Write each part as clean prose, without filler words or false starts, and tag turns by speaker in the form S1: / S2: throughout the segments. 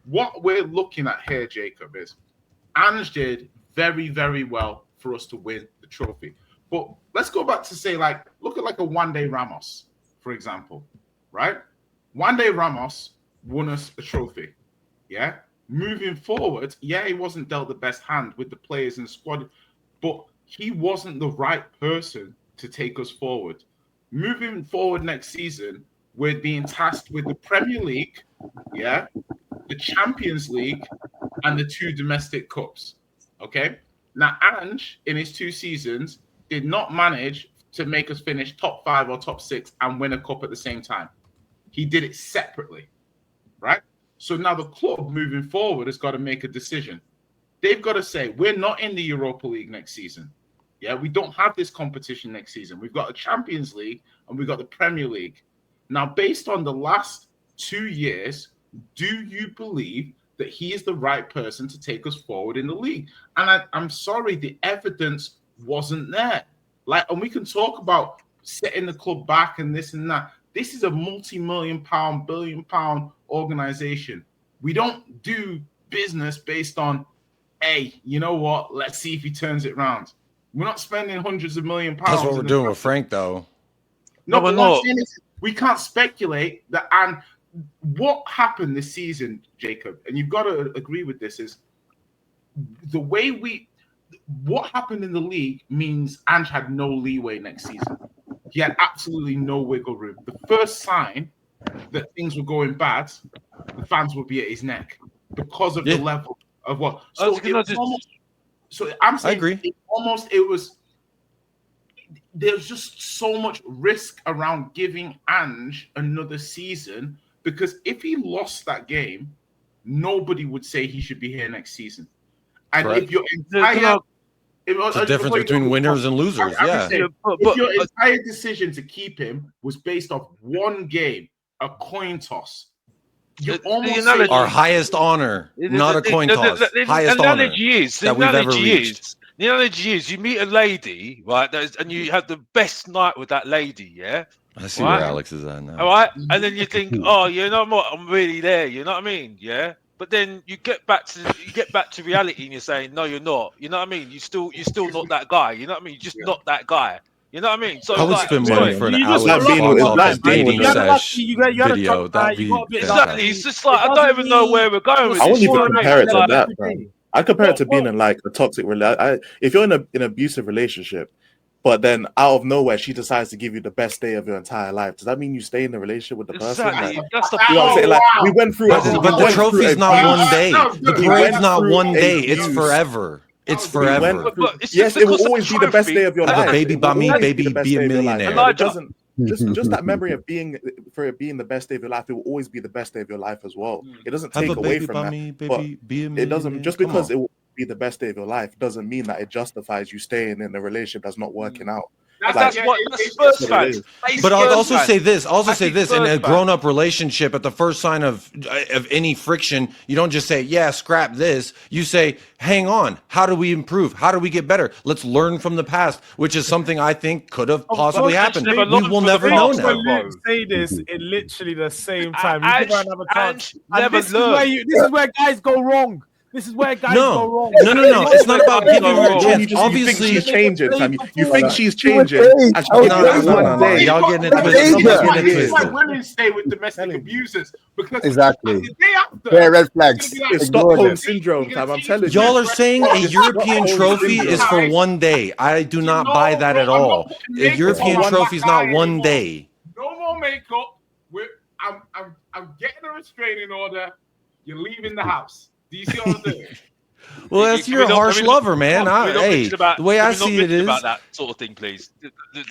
S1: what we're looking at here, Jacob, is Ange did very, very well for us to win the trophy. But let's go back to say, like, look at like a one-day Ramos, for example, right? One-day Ramos won us a trophy, yeah? Moving forward, yeah, he wasn't dealt the best hand with the players in the squad, but he wasn't the right person to take us forward. Moving forward next season, we're being tasked with the Premier League, yeah, the Champions League, and the 2 domestic cups, okay? Now, Ange, in his 2 seasons, did not manage to make us finish top 5 or top 6 and win a cup at the same time. He did it separately, right? So now the club moving forward has got to make a decision. They've got to say, we're not in the Europa League next season. Yeah, we don't have this competition next season. We've got the Champions League and we've got the Premier League. Now, based on the last 2 years, do you believe that he is the right person to take us forward in the league? And I'm sorry, the evidence wasn't there. Like, and we can talk about setting the club back and this and that. This is a multi-million-pound, billion-pound organization. We don't do business based on, hey, you know what? Let's see if he turns it around. We're not spending hundreds of million pounds.
S2: That's what we're doing with Frank, though.
S1: No, but what I'm saying is we can't speculate that. And what happened this season, Jacob, and you've got to agree with this, is the way what happened in the league means Ange had no leeway next season. He had absolutely no wiggle room. The first sign that things were going bad, the fans would be at his neck because of the level of what. So I'm saying, I agree. There's just so much risk around giving Ange another season, because if he lost that game, nobody would say he should be here next season. And if your entire
S2: it's the difference between winners and losers.
S1: If your entire decision to keep him was based off one game, a coin toss, you almost
S3: our
S2: highest honor, not a coin toss. Highest honor that we've ever reached.
S3: The analogy is you meet a lady, right, and you have the best night with that lady, yeah?
S2: I see where Alex is at now.
S3: All right? And then you think, oh, you know what? I'm really there. You know what I mean? Yeah? But then you get back to reality and you're saying, no, you're not. You know what I mean? You're still not that guy. You know what I mean? You're just not that guy. You know what I mean? So
S2: I would spend money for an hour dating sesh video.
S3: Exactly. It's just like, I don't even know where we're going with this.
S4: I wouldn't even compare it to that, man. I compare it to being in like a toxic relationship. If you're in an abusive relationship, but then out of nowhere she decides to give you the best day of your entire life, does that mean you stay in the relationship with the person?
S3: Exactly.
S4: Like,
S3: that's the
S4: you know what I'm saying? Like, we went through,
S2: but the trophy's not one day. The parade's not one day. It's forever. It's forever.
S4: Yes, it will always be the best day of your life.
S2: Have a baby by me, baby, be a millionaire.
S4: It doesn't. Just that memory of being the best day of your life, it will always be the best day of your life as well. It doesn't take away from that. But it doesn't, just because it will be the best day of your life doesn't mean that it justifies you staying in a relationship that's not working out.
S3: That's Spurs fans.
S2: But I'll also say this. In a grown-up relationship, at the first sign of any friction, you don't just say, yeah, scrap this. You say, hang on. How do we improve? How do we get better? Let's learn from the past, which is something I think could have possibly happened. We will never know now.
S5: Say this in literally the same time.
S3: This
S5: is where guys go wrong. This is where guys go wrong.
S2: No. It's not about giving her a chance.
S4: Obviously, she's changing. You think she's changing.
S2: No. Y'all getting it twisted.
S1: Women stay with domestic abusers because
S6: exactly. Red flags.
S4: It's Stockholm syndrome, fam. I'm telling you.
S2: Y'all are saying a European trophy is for one day. I do not buy that at all. A European trophy is not one day.
S1: No more makeup. I'm getting a restraining order. You're leaving the house. Do you see what I'm doing?
S2: Well, that's your harsh lover, man. The way I see it is
S3: about that sort of thing, please.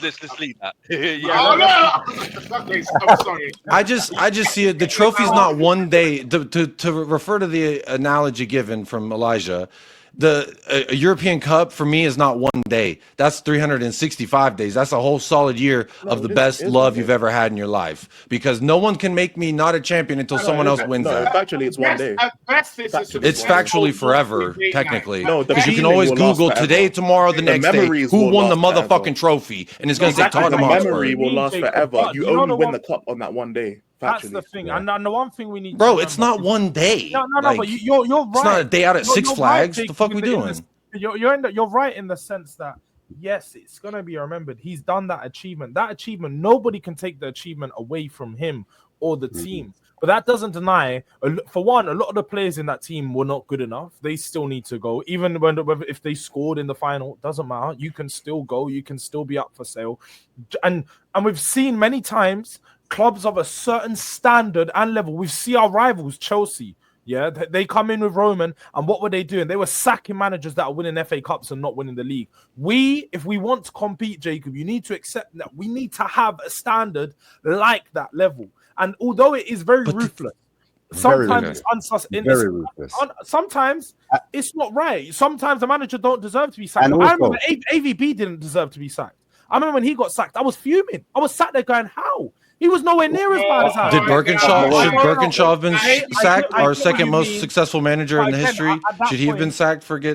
S3: Let's leave that.
S1: I'm sorry.
S2: I just see it. The trophy's not one day. To refer to the analogy given from Elijah, a European Cup for me is not one day. That's 365 days. That's a whole solid year of the best love you've ever had in your life. Because no one can make me not a champion until someone else wins that.
S4: Actually, it's one day.
S2: It's factually forever, technically. No, because you can always Google today, tomorrow, the next day who won the motherfucking trophy, and it's going to say Tottenham Hotspur.
S4: The memory will last forever. You only win the cup on that one day.
S5: That's the thing. And the one thing we need,
S2: bro, it's not one day.
S5: No, like, but you're right.
S2: It's not a day out at Six Flags.
S5: Right,
S2: the fuck we doing?
S5: You're right in the sense that yes, it's gonna be remembered. He's done that achievement. That achievement, nobody can take the achievement away from him or the team. But that doesn't deny, for one, a lot of the players in that team were not good enough. They still need to go. Even if they scored in the final, doesn't matter. You can still go. You can still be up for sale. And we've seen many times clubs of a certain standard and level. We see our rivals, Chelsea. Yeah, they come in with Roman, and what were they doing? They were sacking managers that are winning FA Cups and not winning the league. If we want to compete, Jacob, you need to accept that we need to have a standard like that level. And although it is very ruthless, sometimes it's ruthless. Sometimes it's not right. Sometimes the manager don't deserve to be sacked. I remember AVB didn't deserve to be sacked. I remember when he got sacked, I was fuming. I was sat there going, how? He was nowhere near as bad as that.
S2: Should Birkinshaw have been sacked? Our second most successful manager in history. Should he have been sacked for getting